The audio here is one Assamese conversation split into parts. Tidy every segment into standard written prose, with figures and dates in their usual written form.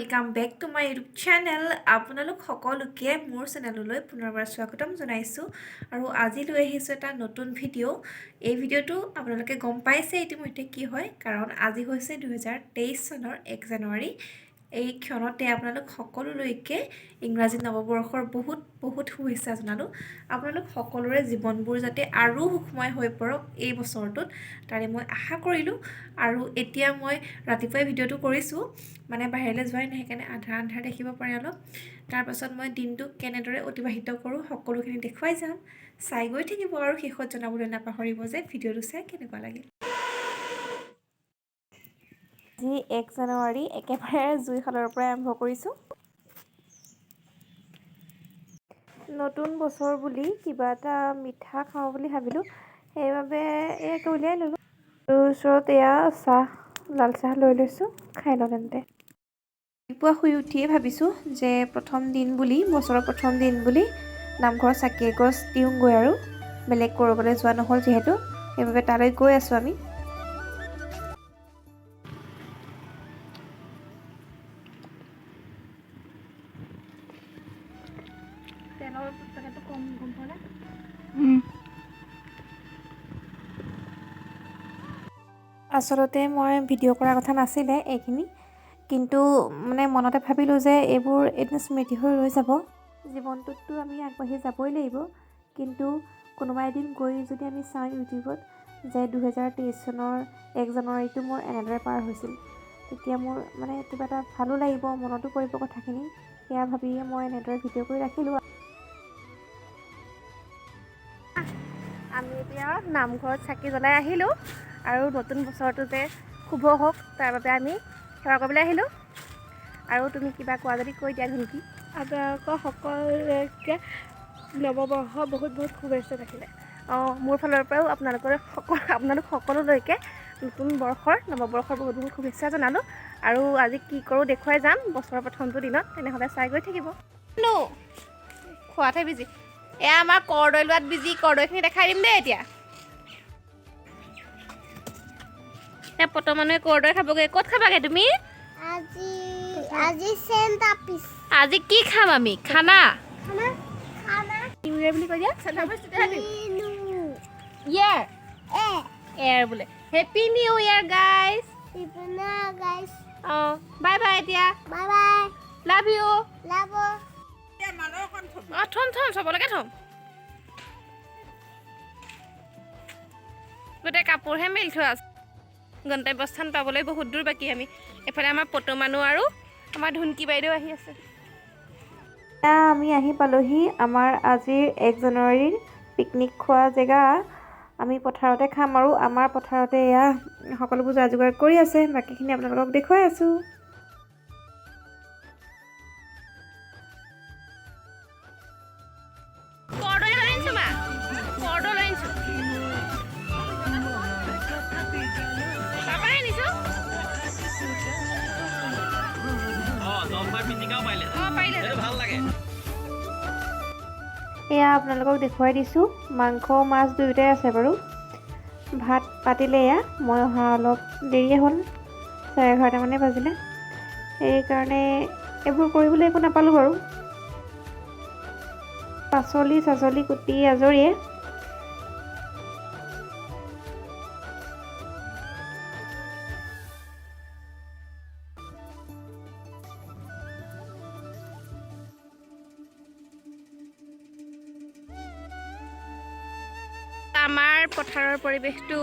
Welcome back to my YouTube channel. আপোনালোক সকলোকে মোৰ চেনেললৈ পুনৰবাৰ স্বাগতম জনাইছোঁ আৰু আজি লৈ আহিছোঁ এটা নতুন ভিডিঅ'। এই ভিডিঅ'টো আপোনালোকে গম পাইছে ইতিমধ্যে কি হয়, কাৰণ আজি হৈছে 2023 চনৰ 1 জানুৱাৰী। এই ক্ষণতে আপোনালোক সকলোলৈকে ইংৰাজী নৱবৰ্ষৰ বহুত শুভেচ্ছা জনালোঁ। আপোনালোক সকলোৰে জীৱনবোৰ যাতে আৰু সুখময় হৈ পৰক এই বছৰটোত, তাৰে মই আশা কৰিলোঁ। আৰু এতিয়া মই ৰাতিপুৱাই ভিডিঅ'টো কৰিছোঁ, মানে বাহিৰলৈ যোৱাই নাই, সেইকাৰণে আন্ধাৰ দেখিব পাৰে অলপ। তাৰপাছত মই দিনটো কেনেদৰে অতিবাহিত কৰোঁ সকলোখিনি দেখুৱাই যাম, চাই গৈ থাকিব আৰু শেষত জনাবলৈ নাপাহৰিব যে ভিডিঅ'টো চাই কেনেকুৱা লাগিল। আজি 1 জানুৱাৰী, একেবাৰে জুইশালৰ পৰাই আৰম্ভ কৰিছোঁ। নতুন বছৰ বুলি কিবা এটা মিঠা খাওঁ বুলি ভাবিলোঁ, সেইবাবে এয়াকে উলিয়াই ল'লোঁ। আৰু ওচৰত এয়া চাহ, লাল চাহ লৈ লৈছোঁ, খাই লওঁ তেন্তে। ৰাতিপুৱা শুই উঠিয়ে ভাবিছোঁ যে বছৰৰ প্ৰথম দিন বুলি নামঘৰৰ চাকি এগছ দিওঁগৈ, আৰু বেলেগ ক'ৰবালৈ যোৱা নহ'ল যিহেতু, সেইবাবে তালৈ গৈ আছোঁ আমি। আচলতে মই ভিডিঅ' কৰাৰ কথা নাছিলে এইখিনি, কিন্তু মানে মনতে ভাবিলোঁ যে এইবোৰ এদিন স্মৃতি হৈ ৰৈ যাব। জীৱনটোততো আমি আগবাঢ়ি যাবই লাগিব, কিন্তু কোনোবা এদিন গৈ যদি আমি চাওঁ ইউটিউবত যে 2023 চনৰ 1 জানুৱাৰীটো মোৰ এনেদৰে পাৰ হৈছিল, তেতিয়া মোৰ মানে কিবা এটা ভালো লাগিব, মনতো পৰিব কথাখিনি। সেয়া ভাবিয়ে মই এনেদৰে ভিডিঅ' কৰি ৰাখিলোঁ। আমি এতিয়া নামঘৰত চাকি জ্বলাই আহিলোঁ, আৰু নতুন বছৰটো যে শুভ হওক তাৰ বাবে আমি সেৱা কৰিবলৈ আহিলোঁ। আৰু তুমি কিবা কোৱা যদি কৈ দিয়া ধুনকি। আপোনালোকৰ সকলোকে নৱবৰ্ষ বহুত শুভেচ্ছা থাকিলে। মোৰ ফালৰ পৰাও আপোনালোক সকলোলৈকে নৱবৰ্ষৰ বহুত শুভেচ্ছা জনালোঁ। আৰু আজি কি কৰোঁ দেখুৱাই যাম বছৰৰ প্ৰথমটো দিনত, তেনেহ'লে চাই গৈ থাকিব। খোৱাতহে বিজি, এয়া আমাৰ কৰ্দৈ লোৱাত বিজি। কৰ্দৈখিনি দেখাই দিম দেই এতিয়া পত মানুহে কৰ্দৈ খাবগৈ। ক'ত খাবাগে তুমি? আজি কি খাম আমি? খানা বুলি কৈ দিয়া। এয়াৰ বোলে। Happy new year guys. Bye bye এতিয়া। Love you. থম চবলৈকে থম। গোটেই কাপোৰহে মেলি থোৱা আছে। গন্তব্যস্থান পাবলৈ বহুত দূৰ বাকী আমি। এফালে আমাৰ পটো মানুহ আৰু আমাৰ ধুনকি বাইদেউ আহি আছে। আমি আহি পালোহি আমাৰ আজিৰ 1 জানুৱাৰীৰ পিকনিক খোৱা জেগা। আমি পথাৰতে খাম, আৰু আমাৰ পথাৰতে এয়া সকলোবোৰ যা যোগাৰ কৰি আছে। বাকীখিনি আপোনালোকক দেখুৱাই আছোঁ। এয়া আপোনালোকক দেখুৱাই দিছোঁ, মাংস মাছ দুয়োটাই আছে বাৰু। ভাত পাতিলে, এয়া মই অহা অলপ দেৰিয়ে হ'ল, 11:30 মানে বাজিলে। সেইকাৰণে এইবোৰ কৰিবলৈ একো নাপালোঁ বাৰু। পাচলি কুটি আজৰিয়ে। আমাৰ পথাৰৰ পৰিৱেশটো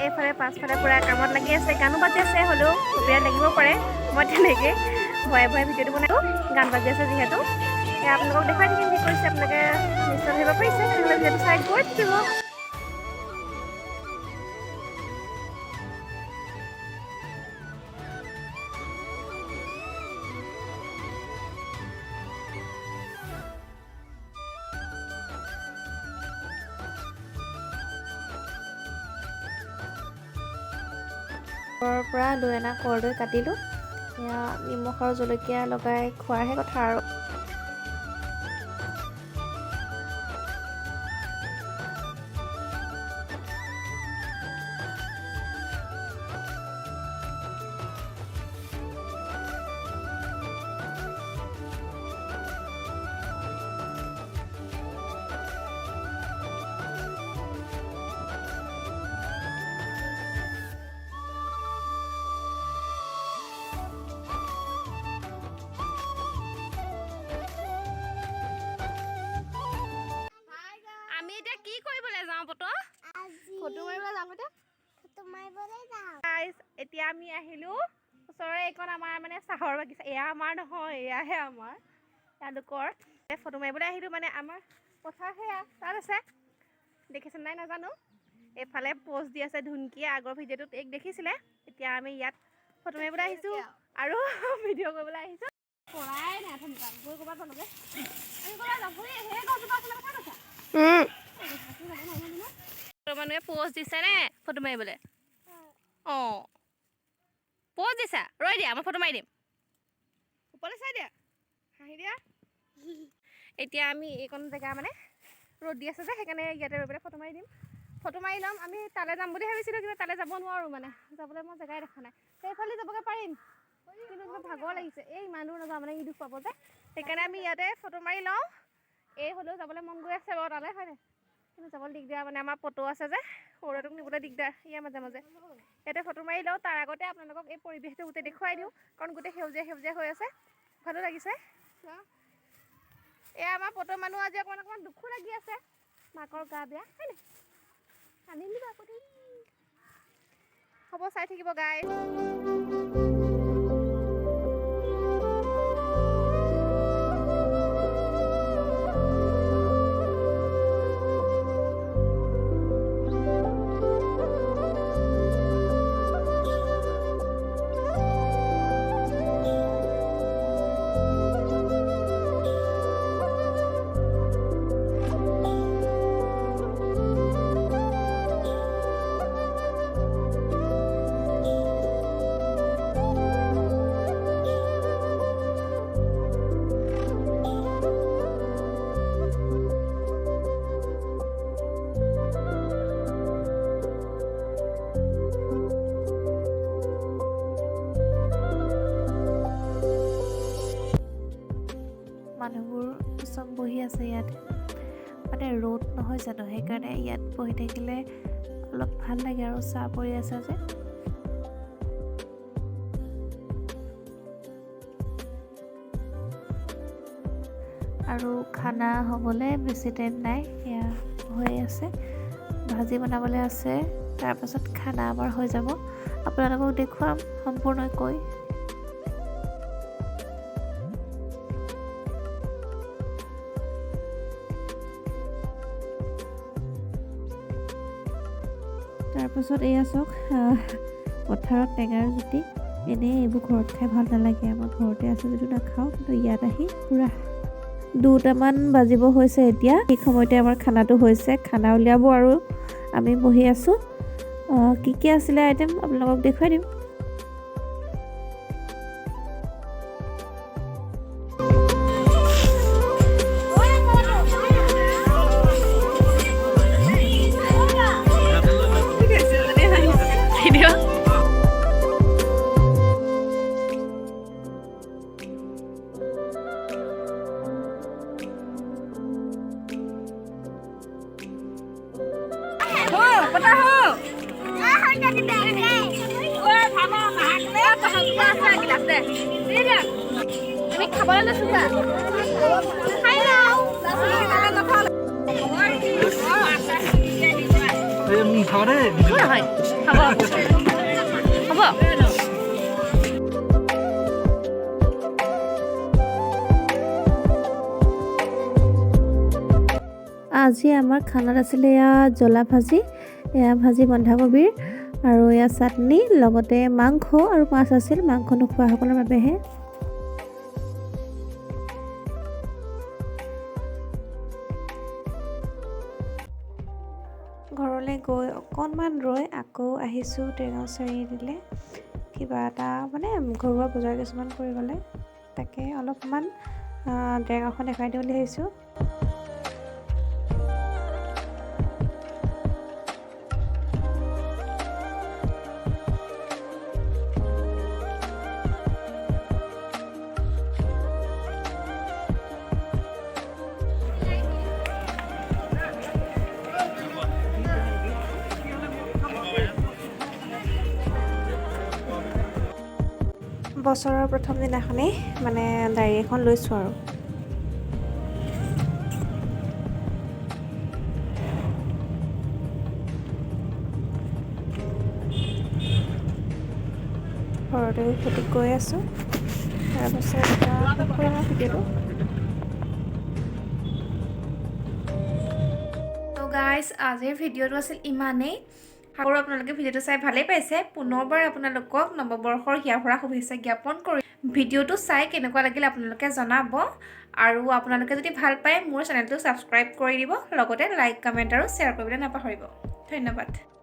এইফালে পাছফালে পুৰা কামত লাগি আছে, গানো বাজি আছে। হ'লেও কপিৰাইট লাগিব পাৰে, মই তেনেকৈ ভয়ে ভিডিঅ'টো বনাইছোঁ। গান বাজি আছে যিহেতু, আপোনালোকক দেখুৱাই থাকিম কি কৰিছে। আপোনালোকে নিশ্চয় ধৰিব পাৰিছে, তেনেহ'লে ভিডিঅ'টো চাই গৈ থাকিব। পৰা 2 আনা কৰ্দৈ কাটিলোঁ। এয়া নিমখ আৰু জলকীয়া লগাই খোৱাৰহে কথা আৰু। গাইজ এতিয়া আমি আহিলোঁ ওচৰৰে এইখন আমাৰ মানে চাহৰ বাগিচা এয়া আমাৰ নহয় এয়াহে আমাৰ তেওঁলোকৰ ফটো মাৰিবলৈ আহিলোঁ মানে আমাৰ পথাৰ সেয়া তাত আছে দেখিছে নাই নাজানো এইফালে পোষ্ট দি আছে ধুনকিয়ে আগৰ ভিডিঅ'টোত এক দেখিছিলে এতিয়া আমি ইয়াত ফটো মাৰিবলৈ আহিছোঁ আৰু ভিডিঅ' কৰিবলৈ আহিছোঁ পৰাই নাই ধুনকা গৈ ক'ৰবাত পালোগৈ আমি ক'ৰবাত যাবই সেই গছজোপা আছিলে কথা কৈছা মানুহে পোষ্ট দিছে নে ফটো মাৰিবলৈ অঁ পোষ্ট দিছা ৰৈ দিয়া মই ফটো মাৰি দিম ওপৰলৈ চাই দিয়া হাঁহি দিয়া এতিয়া আমি এইকণ জেগা মানে ৰ'দ দি আছে যে সেইকাৰণে ইয়াতে ৰৈ পেলাই ফটো মাৰি দিম ফটো মাৰি ল'ম আমি তালৈ যাম বুলি ভাবিছিলোঁ কিন্তু তালৈ যাব নোৱাৰোঁ মানে যাবলৈ মই জেগাই দেখা নাই সেইফালে যাবগৈ পাৰিম কিন্তু মোৰ ভাগৰ লাগিছে এই ইমান দূৰ নাযাওঁ মানে ই দুখ পাব যে সেইকাৰণে আমি ইয়াতে ফটো মাৰি লওঁ এই হ'লেও যাবলৈ মন গৈ আছে বাৰু তালৈ হয়নে কিন্তু যাবলৈ দিগদাৰ মানে আমাৰ ফটো আছে যে সৰুটোক নিবলৈ দিগদাৰ ইয়াৰ মাজে মাজে ইয়াতে ফটো মাৰি লওঁ তাৰ আগতে আপোনালোকক এই পৰিৱেশটো গোটেই দেখুৱাই দিওঁ কাৰণ গোটেই সেউজীয়া সেউজীয়া হৈ আছে ভালো লাগিছে এয়া আমাৰ ফটো মানুহ আজি অকণমান অকণমান দুখো লাগি আছে মাকৰ গা বেয়া হয়নে আনি নিবা আকৌ হ'ব চাই থাকিব গাই মানুহবোৰ চব বহি আছে ইয়াত মানে ৰ'দ নহয় জানো সেইকাৰণে ইয়াত বহি থাকিলে অলপ ভাল লাগে আৰু চাহ পৰি আছে যে আৰু খানা হ'বলৈ বেছি টাইম নাই এয়া হৈ আছে ভাজি বনাবলৈ আছে তাৰপাছত খানা আমাৰ হৈ যাব আপোনালোকক দেখুৱাম সম্পূৰ্ণকৈ তাৰপাছত এয়া চাওক পথাৰত টেঙাৰ জুতি এনেই এইবোৰ ঘৰত খাই ভাল নালাগে আমাৰ ঘৰতে আছে যদিও নাখাওঁ কিন্তু ইয়াত আহি পূৰা 2টামান বাজিব হৈছে এতিয়া ঠিক সময়তে আমাৰ খানাটো হৈছে খানা উলিয়াব আৰু আমি বহি আছোঁ কি আছিলে আইটেম আপোনালোকক দেখুৱাই দিম আমি খাবলৈ লৈছোঁ খাই লওঁ হ'ব আজি আমাৰ খানাত আছিলে এয়া জ্বলা ভাজি এয়া ভাজি বন্ধাকবিৰ আৰু এয়া চাটনি লগতে মাংস আৰু মাছ আছিল মাংস নোখোৱাসকলৰ বাবেহে ঘৰলৈ গৈ অকণমান ৰৈ আকৌ আহিছোঁ টেঙাও চাৰিআলিলৈ কিবা এটা মানে ঘৰুৱা বজাৰ কিছুমান কৰিবলৈ তাকে অলপমান টেঙাখন দেখাই দিওঁ বুলি ভাবিছোঁ বছৰৰ প্ৰথম দিনাখনেই মানে ডায়েৰী এখন লৈছোঁ আৰু ঘৰতে খেতি কৰি আছোঁ তাৰপাছত কৰিম ভিডিঅ'টো তো গাইজ আজিৰ ভিডিঅ'টো আছিল ইমানেই আৰু আপোনালোকে ভিডিঅ'টো চাই ভালেই পাইছে পুনৰবাৰ আপোনালোকক নৱবৰ্ষৰ হিয়া ভৰা শুভেচ্ছা জ্ঞাপন কৰি ভিডিঅ'টো চাই কেনেকুৱা লাগিল আপোনালোকে জনাব আৰু আপোনালোকে যদি ভাল পায় মোৰ চেনেলটো ছাবস্ক্ৰাইব কৰি দিব লগতে লাইক কমেণ্ট আৰু শ্বেয়াৰ কৰিবলৈ নাপাহৰিব ধন্যবাদ